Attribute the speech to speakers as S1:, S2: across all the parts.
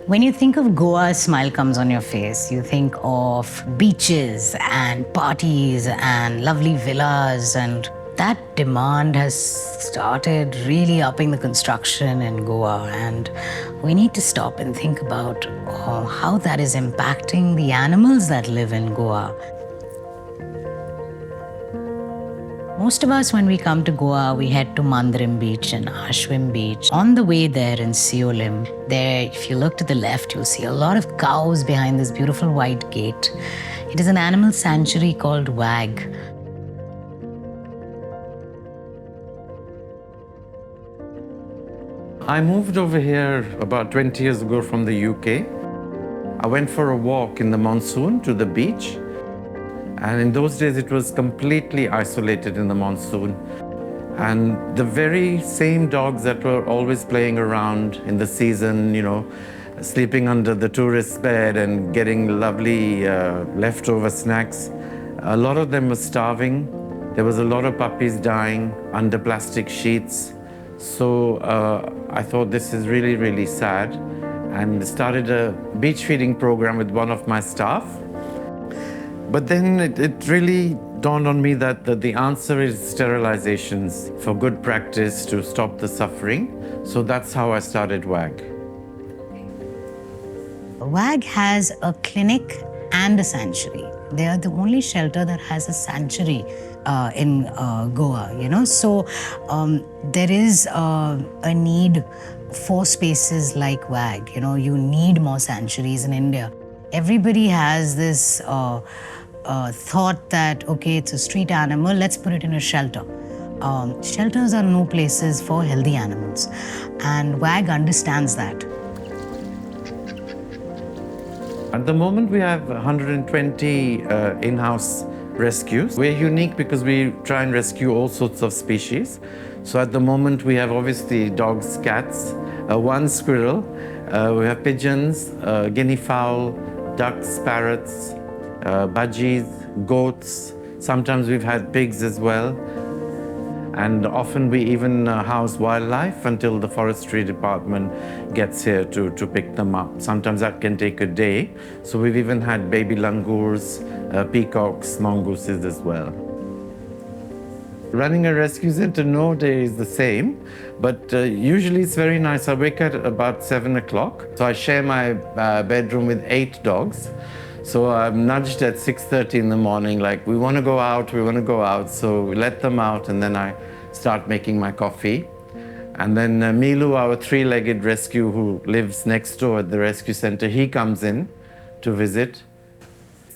S1: When you think of Goa, a smile comes on your face. You think of beaches and parties and lovely villas, and that demand has started really upping the construction in Goa. And we need to stop and think about how that is impacting the animals that live in Goa. Most of us, when we come to Goa, we head to Mandarim Beach and Ashwin Beach. On the way there in Siolim, there, if you look to the left, you'll see a lot of cows behind this beautiful white gate. It is an animal sanctuary called WAG.
S2: I moved over here about 20 years ago from the UK. I went for a walk in the monsoon to the beach. And in those days, it was completely isolated in the monsoon. And the very same dogs that were always playing around in the season, sleeping under the tourist bed and getting lovely leftover snacks, a lot of them were starving. There was a lot of puppies dying under plastic sheets. So I thought this is really, really sad, and started a beach feeding program with one of my staff. But then it really dawned on me that the answer is sterilizations for good practice to stop the suffering. So that's how I started WAG.
S1: WAG has a clinic and a sanctuary. They are the only shelter that has a sanctuary in Goa, So there is a need for spaces like WAG. You need more sanctuaries in India. Everybody has this thought that, okay, it's a street animal, let's put it in a shelter. Shelters are no places for healthy animals, and WAG understands that.
S2: At the moment, we have 120 in-house rescues. We're unique because we try and rescue all sorts of species. So at the moment, we have obviously dogs, cats, one squirrel, we have pigeons, guinea fowl, ducks, parrots, budgies, goats. Sometimes we've had pigs as well. And often we even house wildlife until the forestry department gets here to pick them up. Sometimes that can take a day. So we've even had baby langurs, peacocks, mongooses as well. Running a rescue center no day is the same, but usually it's very nice. I wake at about 7 o'clock. So I share my bedroom with 8 dogs. So I'm nudged at 6:30 in the morning, like, we want to go out. So we let them out, and then I start making my coffee. And then Milu, our 3-legged rescue who lives next door at the rescue center, he comes in to visit.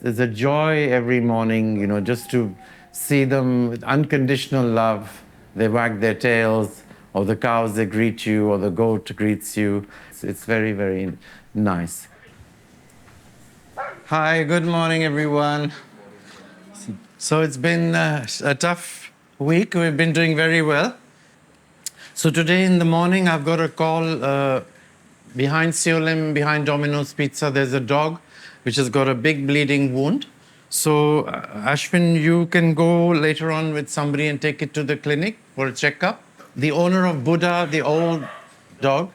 S2: There's a joy every morning, just to see them with unconditional love. They wag their tails, or the cows, they greet you, or the goat greets you. It's very, very nice. Hi, good morning, everyone. So it's been a tough week. We've been doing very well. So today in the morning, I've got a call behind Siolim, behind Domino's Pizza. There's a dog which has got a big bleeding wound. So Ashwin, you can go later on with somebody and take it to the clinic for a checkup. The owner of Buddha, the old dog,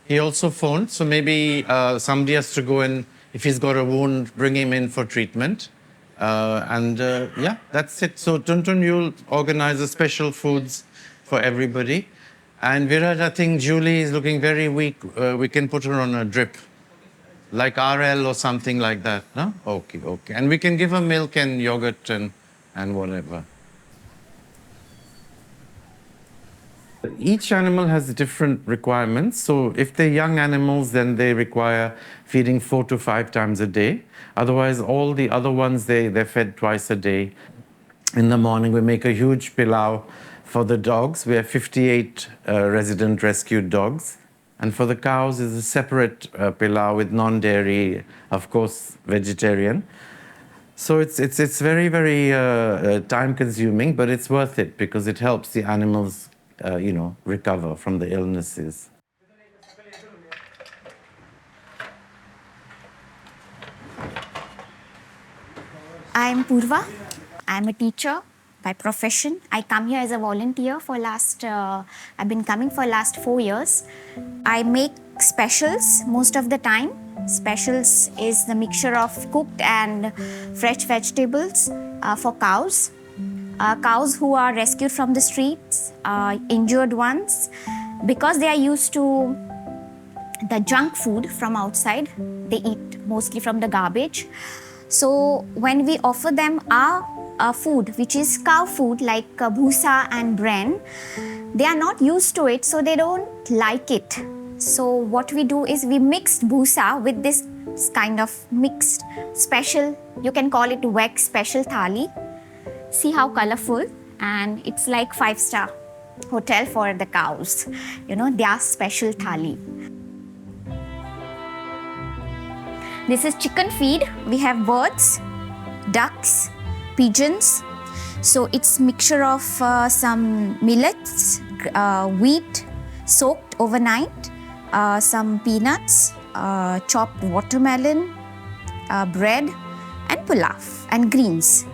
S2: he also phoned. So maybe somebody has to go and, if he's got a wound, bring him in for treatment. Yeah, that's it. So Tuntun, you'll organize the special foods for everybody. And Viraj, I think Julie is looking very weak. We can put her on a drip, like RL or something like that, no? Okay. And we can give her milk and yogurt and whatever. Each animal has different requirements. So if they're young animals, then they require feeding 4 to 5 times a day. Otherwise, all the other ones, they're fed twice a day. In the morning, we make a huge pilau for the dogs. We have 58 resident rescued dogs. And for the cows, is a separate pilau with non-dairy, of course, vegetarian. So it's very, very time-consuming, but it's worth it because it helps the animals recover from the illnesses.
S3: I'm Purva. I'm a teacher by profession. I come here as a volunteer for I've been coming for last 4 years. I make specials most of the time. Specials is the mixture of cooked and fresh vegetables for cows. Cows who are rescued from the streets, injured ones, because they are used to the junk food from outside. They eat mostly from the garbage. So when we offer them our food, which is cow food like bhusa and bran, they are not used to it, so they don't like it. So what we do is we mixed bhusa with this kind of mixed special, you can call it WAG special thali. See how colorful, and it's like 5-star hotel for the cows, their special thali. This is chicken feed. We have birds, ducks, pigeons. So it's mixture of some millets, wheat soaked overnight, some peanuts, chopped watermelon, bread, and pulao and greens.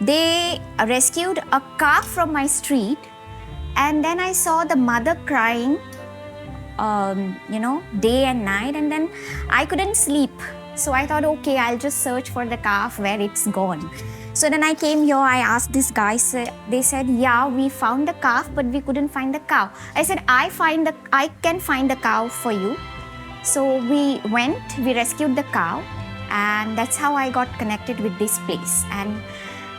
S3: They rescued a calf from my street, and then I saw the mother crying, day and night, and then I couldn't sleep. So I thought, okay, I'll just search for the calf where it's gone. So then I came here, I asked these guys, they said, yeah, we found the calf, but we couldn't find the cow. I said, I can find the cow for you. So we rescued the cow, and that's how I got connected with this place. And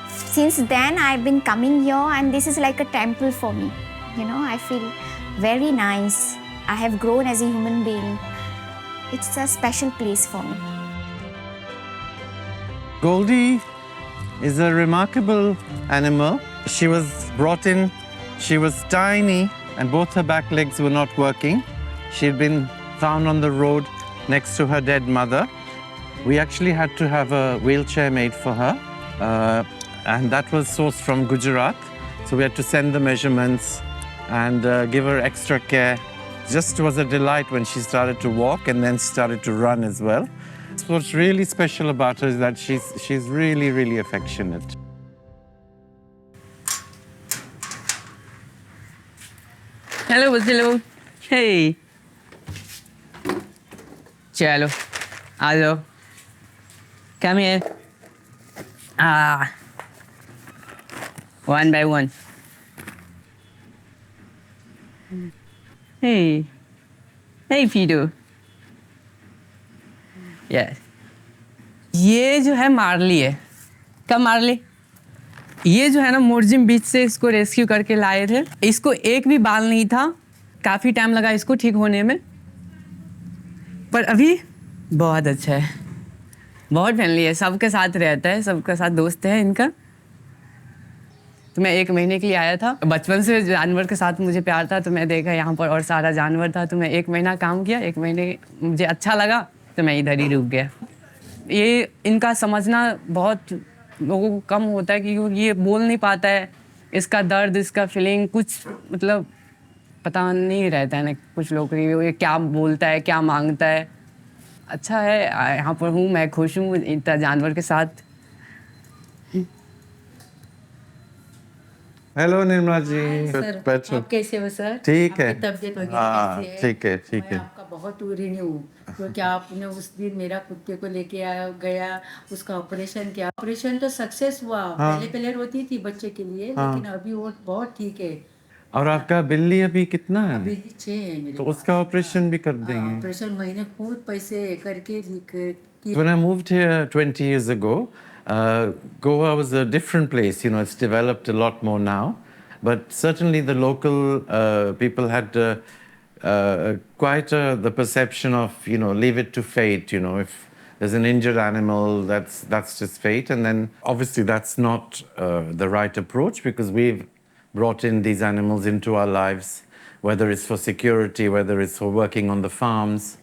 S3: since then, I've been coming here, and this is like a temple for me. I feel very nice. I have grown as a human being. It's a special place for me.
S2: Goldie is a remarkable animal. She was brought in, she was tiny, and both her back legs were not working. She had been found on the road next to her dead mother. We actually had to have a wheelchair made for her, and that was sourced from Gujarat. So we had to send the measurements and give her extra care. Just was a delight when she started to walk and then started to run as well. What's really special about her is that she's really, really affectionate.
S4: Hello. Hey. Chalo. Hello. Come here. One by one. Hey. Hey, Fido. Yes. ये जो है Marley है। कब Marley? ये जो है ना मोरजिम बीच से इसको रेस्क्यू करके लाए थे। इसको एक भी बाल नहीं था। काफ़ी टाइम लगा इसको ठीक होने में। पर अभी बहुत अच्छा है। बहुत फ्रेंडली है, सबके साथ रहता है, सबके साथ दोस्त है इनका। तो मैं 1 महीने के लिए आया था। बचपन से जानवर के साथ मुझे प्यार था, तो मैं देखा यहाँ पर और सारा जानवर था, तो मैं 1 महीना काम किया। 1 महीने मुझे अच्छा लगा, तो मैं इधर ही रुक गया। ये इनका समझना बहुत लोगों को कम होता है, क्योंकि ये बोल नहीं पाता है। इसका दर्द, इसका फीलिंग कुछ मतलब पता नहीं रहता है ना कुछ लोगों को, ये क्या बोलता है, क्या मांगता है। अच्छा है, यहाँ पर हूँ, मैं खुश हूँ इतना जानवर के साथ।
S2: हेलो निर्मला जी।
S5: सर, आप कैसे हो सर?
S2: ठीक है।
S5: आपकी तबीयत वगैरह कैसी है?
S2: ठीक है, ठीक
S5: मैं
S2: है।
S5: आपका बहुत ऋणी हूँ, क्योंकि आपने उस दिन मेरा कुत्ते को लेके गया, उसका ऑपरेशन किया। ऑपरेशन तो सक्सेस हुआ। पहले रोती थी बच्चे के लिए, लेकिन अभी वो बहुत ठीक है।
S2: और आपका बिल्ली अभी कितना है?
S5: अभी 6 है मेरे
S2: तो
S5: पास।
S2: उसका ऑपरेशन भी कर देंगे।
S5: ऑपरेशन महीने खूब पैसे करके
S2: When I moved here 20 years ago, Goa was a different place. It's developed a lot more now. But certainly the local people had quite the perception of, leave it to fate. If there's an injured animal, that's just fate. And then obviously that's not the right approach, because we've brought in these animals into our lives, whether it's for security, whether it's for working on the farms.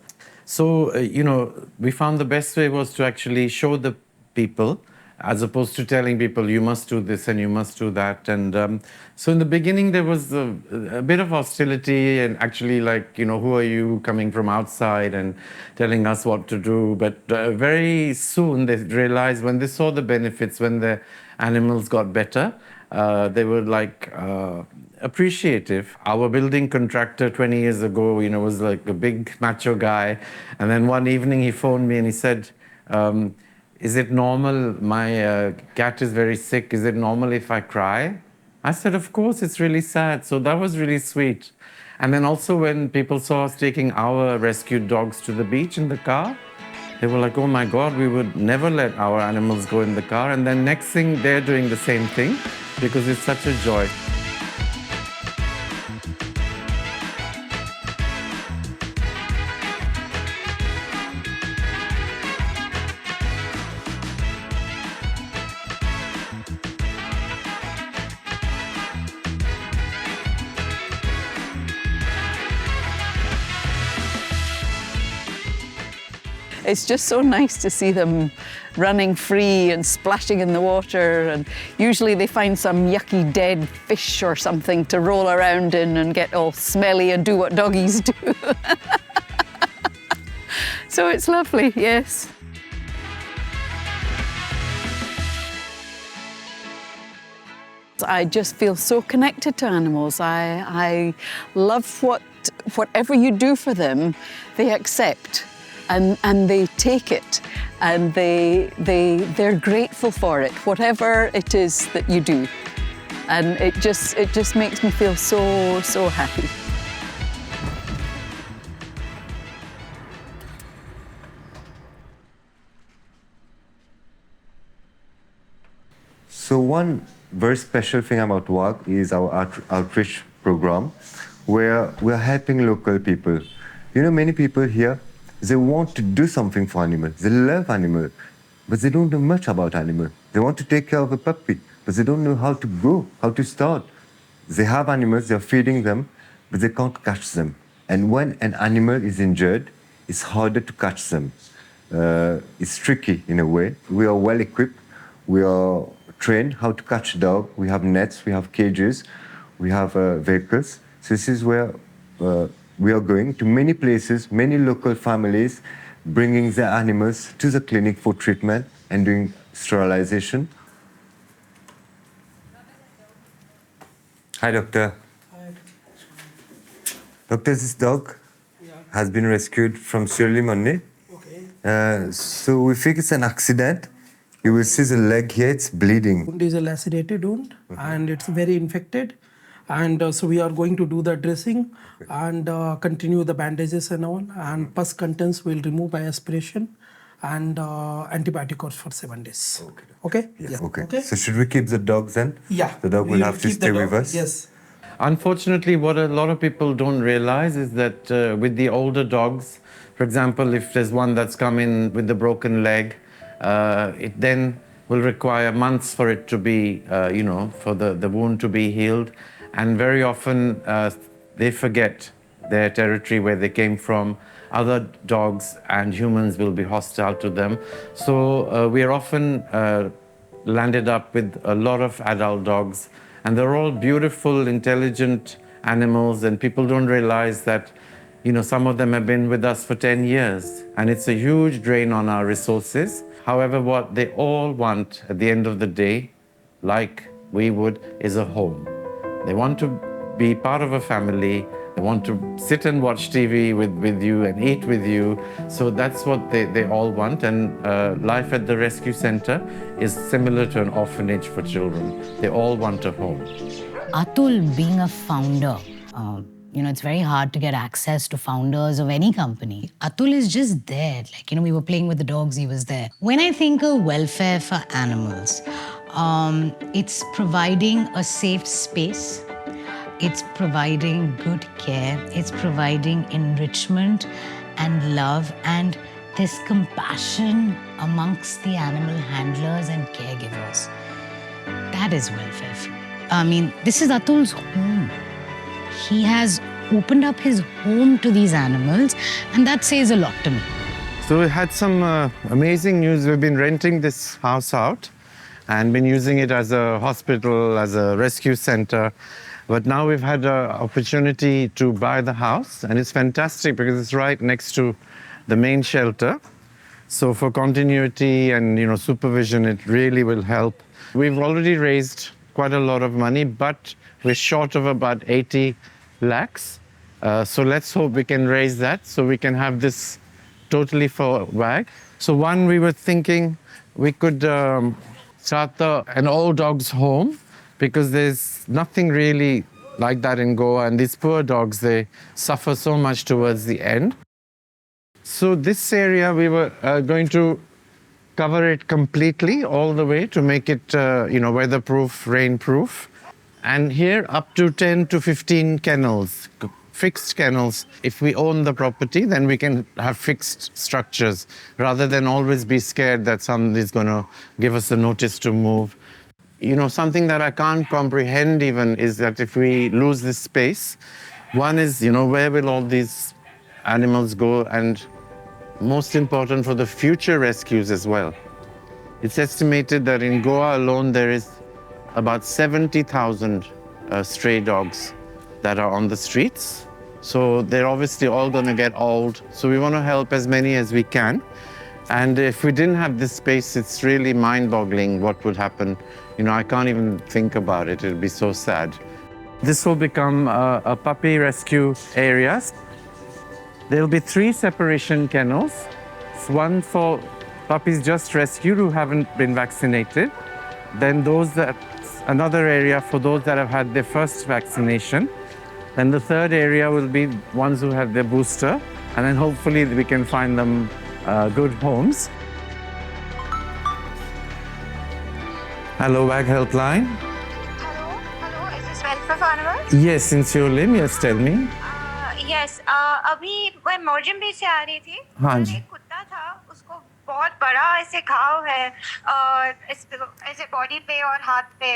S2: So, we found the best way was to actually show the people as opposed to telling people you must do this and you must do that. And so in the beginning there was a bit of hostility and actually like, who are you coming from outside and telling us what to do? But very soon they realized when they saw the benefits, when the animals got better, they were like appreciative. Our building contractor 20 years ago, was like a big macho guy. And then one evening he phoned me and he said, is it normal? My cat is very sick. Is it normal if I cry? I said, of course, it's really sad. So that was really sweet. And then also when people saw us taking our rescued dogs to the beach in the car, they were like, oh my God, we would never let our animals go in the car. And then next thing, they're doing the same thing because it's such a joy.
S6: It's just so nice to see them running free and splashing in the water, and usually they find some yucky dead fish or something to roll around in and get all smelly and do what doggies do. So it's lovely, yes. I just feel so connected to animals. I love whatever you do for them, they accept. And they take it, and they're grateful for it, whatever it is that you do. And it just makes me feel so happy.
S7: So one very special thing about WAG is our outreach program, where we're helping local people. Many people here, they want to do something for animals. They love animals, but they don't know much about animals. They want to take care of a puppy, but they don't know how to go, how to start. They have animals, they're feeding them, but they can't catch them. And when an animal is injured, it's harder to catch them. It's tricky in a way. We are well equipped. We are trained how to catch a dog. We have nets, we have cages, we have vehicles. So this is where we are going to many places, many local families, bringing their animals to the clinic for treatment and doing sterilization. Hi, doctor.
S8: Hi.
S7: Doctor, this dog has been rescued from Sierra Leone.
S8: Okay.
S7: So we think it's an accident. You will see the leg here, it's bleeding.
S8: Wound is a lacerated wound, and it's very infected. And so we are going to do the dressing and continue the bandages and all. And pus contents will remove by aspiration and antibiotic course for 7 days. Okay?
S7: Yes. Okay. So should we keep the dog then?
S8: Yeah.
S7: The dog will have to
S8: keep the
S7: stay
S8: dog.
S7: with us?
S8: Yes.
S2: Unfortunately, what a lot of people don't realize is that with the older dogs, for example, if there's one that's come in with the broken leg, it then will require months for it to be, for the wound to be healed. And very often they forget their territory where they came from. Other dogs and humans will be hostile to them. So we are often landed up with a lot of adult dogs, and they're all beautiful, intelligent animals, and people don't realize that some of them have been with us for 10 years, and it's a huge drain on our resources. However, what they all want at the end of the day, like we would, is a home. They want to be part of a family. They want to sit and watch TV with you and eat with you. So that's what they all want. And life at the rescue center is similar to an orphanage for children. They all want a home.
S1: Atul, being a founder, it's very hard to get access to founders of any company. Atul is just there. We were playing with the dogs, he was there. When I think of welfare for animals, it's providing a safe space, it's providing good care, it's providing enrichment and love, and there's compassion amongst the animal handlers and caregivers. That is welfare for me. This is Atul's home. He has opened up his home to these animals, and that says a lot to me.
S2: So we had some amazing news. We've been renting this house out, and been using it as a hospital, as a rescue center. But now we've had an opportunity to buy the house, and it's fantastic because it's right next to the main shelter. So for continuity and supervision, it really will help. We've already raised quite a lot of money, but we're short of about 80 lakhs. So let's hope we can raise that so we can have this totally for WAG. So one, we were thinking we could start an all dogs home, because there's nothing really like that in Goa, and these poor dogs, they suffer so much towards the end. So this area, we were going to cover it completely all the way to make it weatherproof, rainproof. And here up to 10 to 15 kennels, fixed kennels. If we own the property, then we can have fixed structures rather than always be scared that somebody's going to give us a notice to move. Something that I can't comprehend even is that if we lose this space, one is, where will all these animals go? And most important, for the future rescues as well. It's estimated that in Goa alone, there is about 70,000 stray dogs that are on the streets. So they're obviously all going to get old. So we want to help as many as we can. And if we didn't have this space, it's really mind-boggling what would happen. I can't even think about it. It'll be so sad. This will become a puppy rescue area. There'll be 3 separation kennels. One for puppies just rescued who haven't been vaccinated. Then another area for those that have had their first vaccination. Then the third area will be ones who have their booster. And then hopefully we can find them good homes. Hello, WAG Helpline.
S3: Hello, is this Welfare for Animals?
S2: Yes, since you're Lim, yes, tell me.
S3: Yes, अभी मैं मोरजम बीच से आ रही थी।
S2: हाँ जी।
S3: एक कुत्ता था, उसको बहुत बड़ा ऐसे घाव है, ऐसे बॉडी पे और हाथ पे।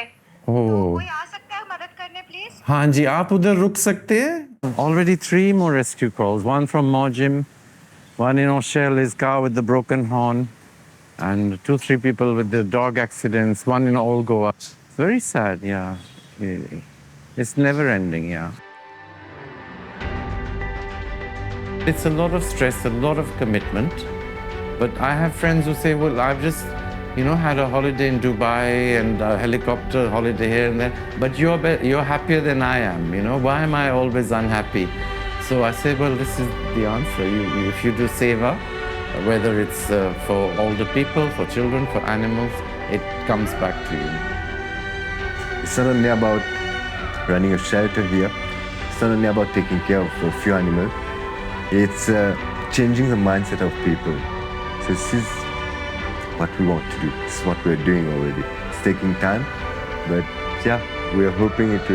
S3: कोई आ सकता है मदद करने, प्लीज?
S2: हाँ जी, आप उधर रुक सकते हैं? Already 3 more rescue calls. One from Morjim, one in Oshel is cow with the broken horn, and 2-3 people with the dog accidents. One in all Goa. Very sad, yeah. Really. It's never ending, yeah. It's a lot of stress, a lot of commitment. But I have friends who say, well, I've just, had a holiday in Dubai and a helicopter holiday here and there. But you're happier than I am, Why am I always unhappy? So I say, well, this is the answer. If you do seva, whether it's for older people, for children, for animals, it comes back to you.
S7: It's not only about running a shelter here. It's not only about taking care of a few animals. It's changing the mindset of people. So this is what we want to do. This is what we're doing already. It's taking time, but yeah, we are hoping it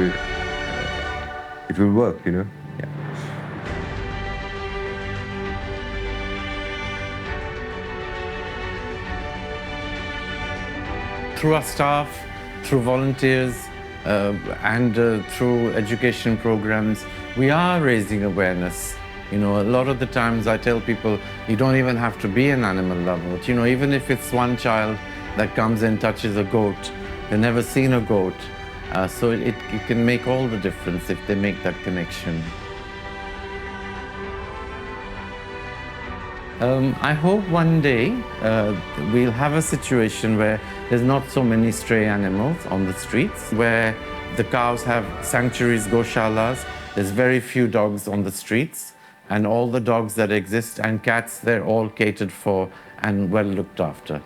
S7: will work, Yeah.
S2: Through our staff, through volunteers, and through education programs, we are raising awareness. A lot of the times I tell people, you don't even have to be an animal lover. Even if it's one child that comes and touches a goat, they've never seen a goat. So it can make all the difference if they make that connection. I hope one day we'll have a situation where there's not so many stray animals on the streets, where the cows have sanctuaries, goshalas. There's very few dogs on the streets, and all the dogs that exist and cats, they're all catered for and well looked after.